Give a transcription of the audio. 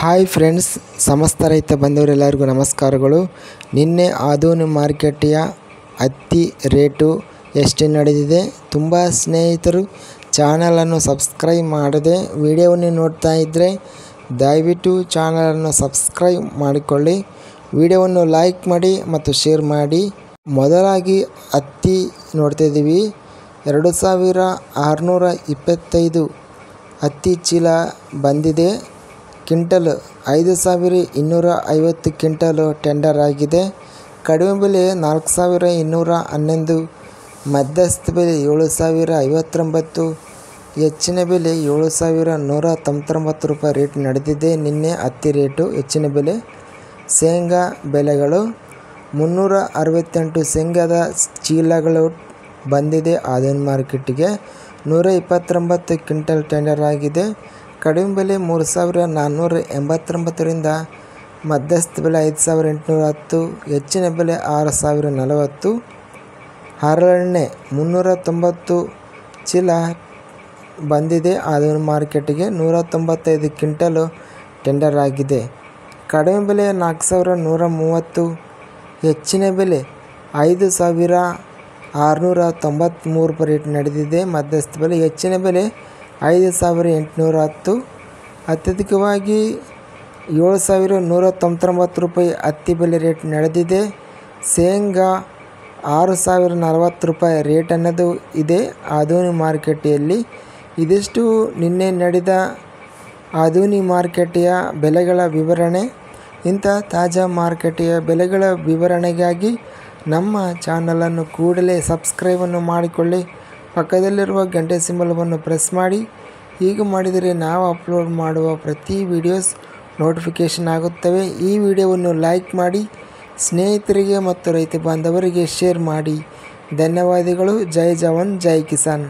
Hi friends, ಸಮಸ್ತ ರೈತ ಬಂಧುವರೆಲ್ಲರಿಗೂ ನಮಸ್ಕಾರಗಳು. ನಿನ್ನೆ ಆದೋನಿ ಮಾರ್ಕೆಟಿಯ ಹತ್ತಿ ರೇಟು ಎಷ್ಟು ನಡೆದಿದೆ? ತುಂಬ ಸ್ನೇಹಿತರು ಚಾನಲನ್ನು ಸಬ್ಸ್ಕ್ರೈಬ್ ಮಾಡದೆ ವಿಡಿಯೋವನ್ನು ನೋಡ್ತಾ ಇದ್ದರೆ ದಯವಿಟ್ಟು ಚಾನಲನ್ನು ಸಬ್ಸ್ಕ್ರೈಬ್ ಮಾಡಿಕೊಳ್ಳಿ, ವಿಡಿಯೋವನ್ನು ಲೈಕ್ ಮಾಡಿ ಮತ್ತು ಶೇರ್ ಮಾಡಿ. ಮೊದಲಾಗಿ ಹತ್ತಿ ನೋಡ್ತಾಯಿದ್ದೀವಿ. 2625 ಹತ್ತಿ ಚೀಲ ಬಂದಿದೆ. ಕ್ವಿಂಟಲ್ 5250 ಕ್ವಿಂಟಲು ಟೆಂಡರ್ ಆಗಿದೆ. ಕಡಿಮೆ ಬೆಲೆ 4211, ಮಧ್ಯಸ್ಥ ಬೆಲೆ 7059, ಹೆಚ್ಚಿನ ಬೆಲೆ 7199 ರೂಪಾಯಿ ರೇಟ್ ನಡೆದಿದೆ. ನಿನ್ನೆ ಹತ್ತಿ ರೇಟು ಹೆಚ್ಚಿನ ಬೆಲೆ. ಶೇಂಗಾ ಬೆಲೆಗಳು 368 ಶೇಂಗಾದ ಚೀಲಗಳು ಬಂದಿದೆ ಆದೋನಿ ಮಾರ್ಕೆಟಿಗೆ. 129 ಕ್ವಿಂಟಲ್ ಟೆಂಡರ್ ಆಗಿದೆ. ಕಡಿಮೆ ಬೆಲೆ 3489ರಿಂದ ಮಧ್ಯಸ್ಥ ಬೆಲೆ 5810, ಹೆಚ್ಚಿನ ಬೆಲೆ 6040. ಹರಳೆಣ್ಣೆ 390 ಚೀಲ ಬಂದಿದೆ ಆದೋನಿ ಮಾರ್ಕೆಟಿಗೆ. 195 ಕ್ವಿಂಟಲು ಟೆಂಡರ್ ಆಗಿದೆ. ಕಡಿಮೆ ಬೆಲೆ 4130, ಹೆಚ್ಚಿನ ಬೆಲೆ 5693 ರೂಪಾಯಿ ರೇಟ್ ನಡೆದಿದೆ. ಮಧ್ಯಸ್ಥ ಬೆಲೆ. ಹೆಚ್ಚಿನ ಬೆಲೆ 5810. ಅತ್ಯಧಿಕವಾಗಿ 7199 ರೂಪಾಯಿ ಹತ್ತಿ ಬೆಲೆ ರೇಟ್ ನಡೆದಿದೆ. ಶೇಂಗಾ 6040 ರೂಪಾಯಿ ರೇಟ್ ಅನ್ನೋದು ಇದೆ ಆದೋನಿ ಮಾರ್ಕೆಟಿಯಲ್ಲಿ. ಇದಿಷ್ಟು ನಿನ್ನೆ ನಡೆದ ಆದೋನಿ ಮಾರ್ಕೆಟಿಯ ಬೆಲೆಗಳ ವಿವರಣೆ. ಇಂಥ ತಾಜಾ ಮಾರ್ಕೆಟಿಯ ಬೆಲೆಗಳ ವಿವರಣೆಗಾಗಿ ನಮ್ಮ ಚಾನಲನ್ನು ಕೂಡಲೇ ಸಬ್ಸ್ಕ್ರೈಬನ್ನು ಮಾಡಿಕೊಳ್ಳಿ. ಪಕ್ಕದಲ್ಲಿರುವ ಗಂಟೆ ಸಿಂಬಲವನ್ನು ಪ್ರೆಸ್ ಮಾಡಿ. ಹೀಗೆ ಮಾಡಿದರೆ ನಾವು ಅಪ್ಲೋಡ್ ಮಾಡುವ ಪ್ರತಿ ವಿಡಿಯೋಸ್ ನೋಟಿಫಿಕೇಷನ್ ಆಗುತ್ತವೆ. ಈ ವಿಡಿಯೋವನ್ನು ಲೈಕ್ ಮಾಡಿ, ಸ್ನೇಹಿತರಿಗೆ ಮತ್ತು ರೈತ ಬಾಂಧವರಿಗೆ ಶೇರ್ ಮಾಡಿ. ಧನ್ಯವಾದಗಳು. ಜೈ ಜವಾನ್, ಜೈ ಕಿಸಾನ್.